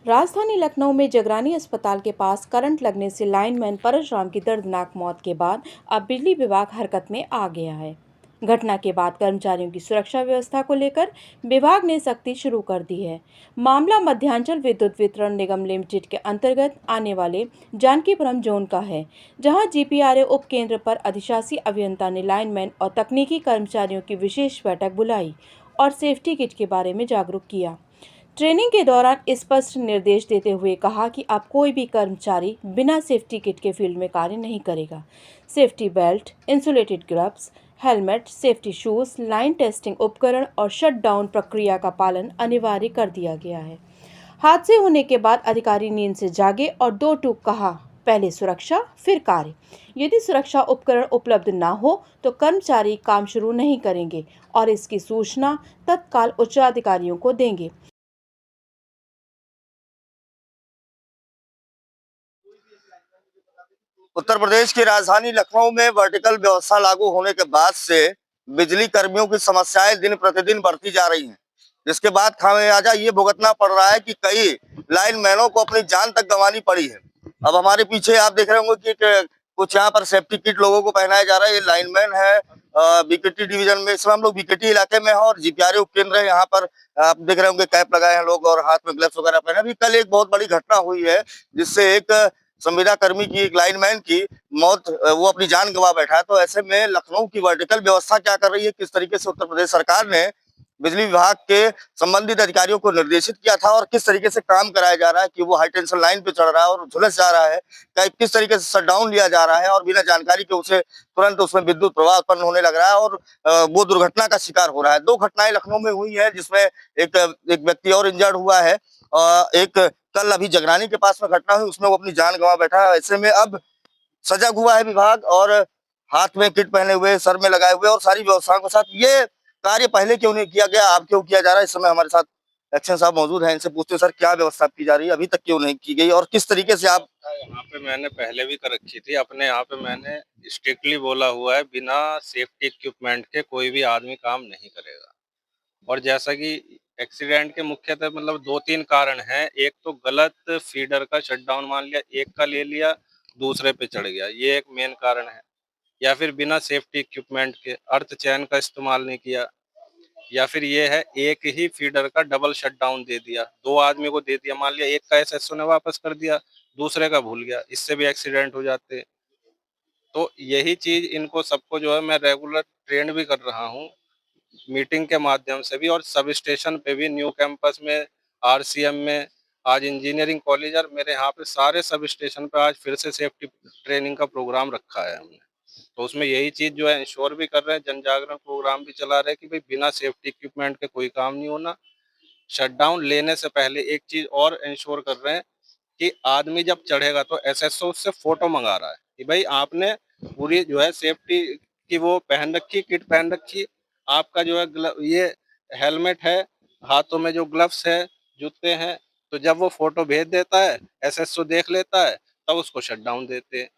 राजधानी लखनऊ में जगरानी अस्पताल के पास करंट लगने से लाइनमैन परशुराम की दर्दनाक मौत के बाद अब बिजली विभाग हरकत में आ गया है। घटना के बाद कर्मचारियों की सुरक्षा व्यवस्था को लेकर विभाग ने सख्ती शुरू कर दी है। मामला मध्यांचल विद्युत वितरण निगम लिमिटेड के अंतर्गत आने वाले जानकीपुरम जोन का है, जहां जीपीआरए उप केंद्र पर अधिशासी अभियंता ने लाइनमैन और तकनीकी कर्मचारियों की विशेष बैठक बुलाई और सेफ्टी किट के बारे में जागरूक किया। ट्रेनिंग के दौरान स्पष्ट निर्देश देते हुए कहा कि अब कोई भी कर्मचारी बिना सेफ्टी किट के फील्ड में कार्य नहीं करेगा। Safety belt, insulated gloves, helmet, safety shoes, line testing उपकरण और शटडाउन प्रक्रिया का पालन अनिवार्य कर दिया गया है। हादसे होने के बाद अधिकारी नींद से जागे और दो टूक कहा, पहले सुरक्षा फिर कार्य। यदि सुरक्षा उपकरण उपलब्ध ना हो तो कर्मचारी काम शुरू नहीं करेंगे और इसकी सूचना तत्काल उच्च अधिकारियों को देंगे। उत्तर प्रदेश की राजधानी लखनऊ में वर्टिकल व्यवस्था लागू होने के बाद से बिजली कर्मियों की समस्याएं दिन प्रतिदिन बढ़ती जा रही हैं, जिसके बाद खामियाजा ये भुगतना पड़ रहा है कि कई लाइनमैनों को अपनी जान तक गंवानी पड़ी है। अब हमारे पीछे आप देख रहे होंगे कि कुछ यहाँ पर सेफ्टी किट लोगों को पहनाया जा रहा है। ये लाइनमैन है बीकेटी डिवीजन में, इसमें हम लोग बीकेटी इलाके में है और जीपीआरए उपकेंद्र है। यहाँ पर आप देख रहे होंगे कैप लगाए हैं लोग और हाथ में ग्लव्स वगैरह पहने। अभी कल एक बहुत बड़ी घटना हुई है जिससे एक संविदा कर्मी की, एक लाइनमैन की मौत, वो अपनी जान गंवा बैठा है। तो ऐसे में लखनऊ की वर्टिकल व्यवस्था क्या कर रही है, किस तरीके से उत्तर प्रदेश सरकार ने बिजली विभाग के संबंधित अधिकारियों को निर्देशित किया था और किस तरीके से काम कराया जा रहा है कि वो हाई टेंशन लाइन पे चढ़ रहा है और झुलस जा रहा है, किस तरीके से शटडाउन लिया जा रहा है और बिना जानकारी के उसे तुरंत उसमें विद्युत प्रवाह उत्पन्न होने लग रहा है और वो दुर्घटना का शिकार हो रहा है। दो घटनाएं लखनऊ में हुई है जिसमें एक एक व्यक्ति और इंजर्ड हुआ है। एक कल अभी जगरानी के पास में घटना हुई, उसमें वो अपनी जान गंवा बैठा है। ऐसे में अब सजग हुआ है विभाग और हाथ में किट पहने हुए, सर में लगाए हुए और सारी व्यवस्थाओं के साथ ये कार्य पहले क्यों नहीं किया गया, अब क्यों किया जा रहा है। इस समय हमारे साथ एक्शन साहब मौजूद हैं, इनसे पूछते हैं सर क्या व्यवस्था की जा रही है, अभी तक क्यों नहीं की गई और किस तरीके से आप। यहाँ पे मैंने पहले भी कर रखी थी, अपने यहाँ पे मैंने स्ट्रिक्टली बोला हुआ है बिना सेफ्टी इक्विपमेंट के कोई भी आदमी काम नहीं करेगा। और जैसा कि एक्सीडेंट के मुख्यतः मतलब दो तीन कारण हैं। एक तो गलत फीडर का शटडाउन मान लिया, एक का ले लिया, दूसरे पे चढ़ गया, ये एक मेन कारण है। या फिर बिना सेफ्टी इक्विपमेंट के अर्थ चैन का इस्तेमाल नहीं किया, या फिर ये है एक ही फीडर का डबल शटडाउन दे दिया, दो आदमी को दे दिया, मान लिया एक का एसएसओ ने वापस कर दिया, दूसरे का भूल गया, इससे भी एक्सीडेंट हो जाते। तो यही चीज इनको सबको जो है मैं रेगुलर ट्रेंड भी कर रहा हूँ मीटिंग के माध्यम से भी, और सब स्टेशन पे भी, न्यू कैंपस में, आरसीएम में, आज इंजीनियरिंग कॉलेज और मेरे यहाँ पे सारे सब स्टेशन पे आज फिर से सेफ्टी ट्रेनिंग का प्रोग्राम रखा है हमने। तो उसमें यही चीज जो है इंश्योर भी कर रहे हैं, जन जागरण प्रोग्राम भी चला रहे हैं कि भाई बिना सेफ्टी इक्विपमेंट के कोई काम नहीं होना। शटडाउन लेने से पहले एक चीज और इंश्योर कर रहे हैं कि आदमी जब चढ़ेगा तो एसएसओ उससे फोटो मंगा रहा है कि भाई आपने पूरी जो है सेफ्टी की वो पहन रखी, किट पहन रखी, आपका जो है ये हेलमेट है, हाथों में जो ग्लव्स है, जूते हैं। तो जब वो फोटो भेज देता है, एसएसओ देख लेता है, तब उसको शट डाउन देते हैं।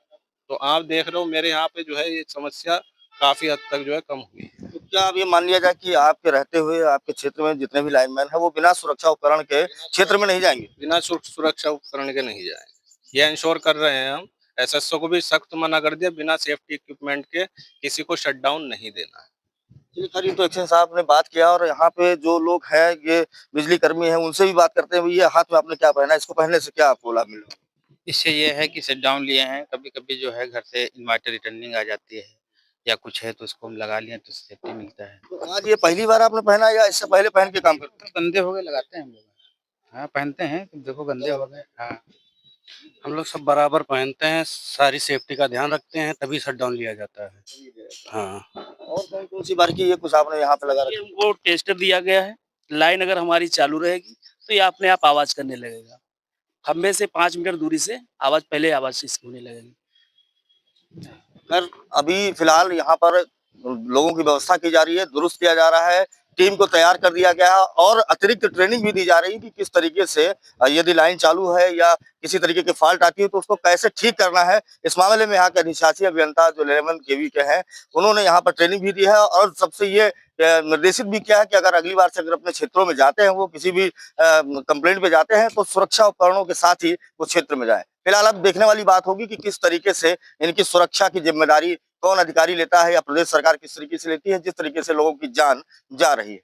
तो आप देख रहे हो मेरे यहाँ पे जो है ये समस्या काफी हद तक जो है कम हुई है। तो क्या अब ये मान लिया जाए कि आपके रहते हुए आपके क्षेत्र में जितने भी लाइनमैन है वो बिना सुरक्षा उपकरण के क्षेत्र में नहीं जाएंगे? बिना सुरक्षा उपकरण के नहीं जाएंगे, ये इंश्योर कर रहे हैं हम। एसएसओ को भी सख्त मना कर दिया, बिना सेफ्टी इक्विपमेंट के किसी को शट डाउन नहीं देना है। जी सर, ये तो एक्शन साहब ने बात किया और यहाँ पे जो लोग हैं ये बिजली कर्मी हैं उनसे भी बात करते हैं। ये हाथ में आपने क्या पहना है, इसको पहनने से क्या आपको लाभ मिला? इससे ये है कि शट डाउन लिए हैं, कभी-कभी जो है घर से इन्वर्टर रिटर्निंग आ जाती है या कुछ है तो उसको हम लगा लिए तो सेफ्टी मिलता है। तो आज ये पहली बार आपने पहना या इससे पहले पहन के काम करते तो गंदे हो गए लगाते हैं हम लोग। हाँ, पहनते हैं, तो देखो गंदे हो गए। हाँ, हम लोग सब बराबर पहनते हैं, सारी सेफ्टी का ध्यान रखते हैं, तभी शट डाउन लिया जाता है। हाँ। हैं? और कौन-कौन सी बारीकी ये कुछ आपने यहाँ पे लगा ये रखी है? हमको टेस्टर दिया गया है। लाइन अगर हमारी चालू रहेगी तो ये अपने आप आवाज करने लगेगा। खंभे से 5 मीटर दूरी से आवाज इसकी होने लगेगी। खैर अभी फिलहाल यहाँ पर लोगों की व्यवस्था की जा रही है, दुरुस्त किया जा रहा है टीम को तैयार कर दिया गया है और अतिरिक्त ट्रेनिंग भी दी जा रही है कि किस तरीके से यदि लाइन चालू है या किसी तरीके की फॉल्ट आती है तो उसको कैसे ठीक करना है। इस मामले में यहाँ के अधिशासी अभियंता जो 11 केवी के हैं, उन्होंने यहाँ पर ट्रेनिंग भी दी है और सबसे ये निर्देशित भी किया है कि अगर अगली बार से अगर अपने क्षेत्रों में जाते हैं, वो किसी भी कंप्लेंट पे जाते हैं, तो सुरक्षा उपकरणों के साथ ही उस क्षेत्र में जाए। फिलहाल अब देखने वाली बात होगी कि किस तरीके से इनकी सुरक्षा की जिम्मेदारी कौन अधिकारी लेता है या प्रदेश सरकार किस तरीके से लेती है, जिस तरीके से लोगों की जान जा रही है।